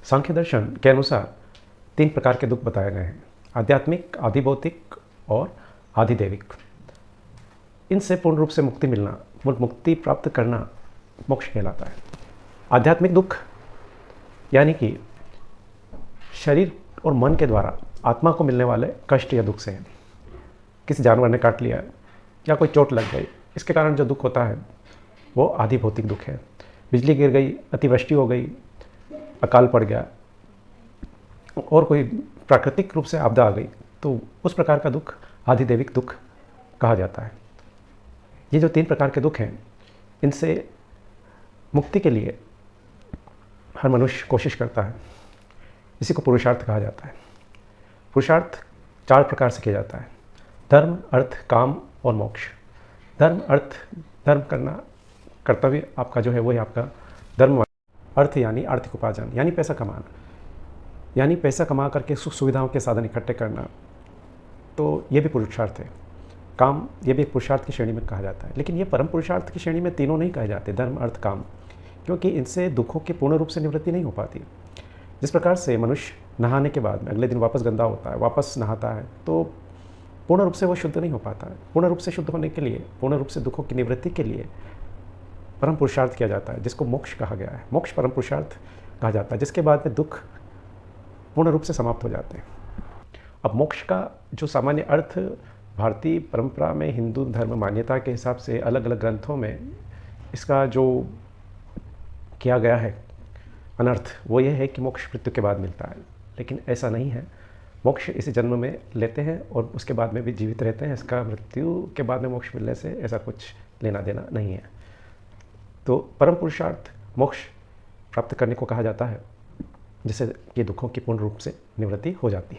सांख्य दर्शन के अनुसार 3 प्रकार के दुख बताए गए हैं: आध्यात्मिक, आधिभौतिक और आधिदैविक। इनसे पूर्ण रूप से मुक्ति मिलना, मुक्ति प्राप्त करना मोक्ष कहलाता है। आध्यात्मिक दुख यानी कि शरीर और मन के द्वारा आत्मा को मिलने वाले कष्ट या दुख से हैं। किसी जानवर ने काट लिया या कोई चोट लग गई, इसके कारण जो दुख होता है वो आधिभौतिक दुख है। बिजली गिर गई, अतिवृष्टि हो गई, अकाल पड़ गया और कोई प्राकृतिक रूप से आपदा आ गई, तो उस प्रकार का दुख आधिदैविक दुख कहा जाता है। ये जो 3 प्रकार के दुख हैं, इनसे मुक्ति के लिए हर मनुष्य कोशिश करता है। इसी को पुरुषार्थ कहा जाता है। पुरुषार्थ 4 प्रकार से किया जाता है: धर्म, अर्थ, काम और मोक्ष। धर्म करना, कर्तव्य आपका जो है वो है आपका धर्म। अर्थ यानी आर्थिक उपार्जन, यानी पैसा कमाना, यानी पैसा कमा करके सुख सुविधाओं के साधन इकट्ठे करना, तो ये भी पुरुषार्थ है। काम, ये भी पुरुषार्थ की श्रेणी में कहा जाता है। लेकिन ये परम पुरुषार्थ की श्रेणी में तीनों नहीं कहे जाते, धर्म, अर्थ, काम, क्योंकि इनसे दुखों की पूर्ण रूप से निवृत्ति नहीं हो पाती। जिस प्रकार से मनुष्य नहाने के बाद में अगले दिन वापस गंदा होता है, वापस नहाता है, तो पूर्ण रूप से वो शुद्ध नहीं हो पाता है। पूर्ण रूप से शुद्ध होने के लिए, पूर्ण रूप से दुखों की निवृत्ति के लिए परम पुरुषार्थ किया जाता है, जिसको मोक्ष कहा गया है। मोक्ष परम पुरुषार्थ कहा जाता है, जिसके बाद में दुख पूर्ण रूप से समाप्त हो जाते हैं। अब मोक्ष का जो सामान्य अर्थ भारतीय परंपरा में, हिंदू धर्म मान्यता के हिसाब से अलग अलग ग्रंथों में इसका जो किया गया है अनर्थ, वो ये है कि मोक्ष मृत्यु के बाद मिलता है। लेकिन ऐसा नहीं है। मोक्ष इसी जन्म में लेते हैं और उसके बाद में भी जीवित रहते हैं। इसका मृत्यु के बाद में मोक्ष मिलने से ऐसा कुछ लेना देना नहीं है। तो परम पुरुषार्थ मोक्ष प्राप्त करने को कहा जाता है, जिससे ये दुखों की पूर्ण रूप से निवृत्ति हो जाती है।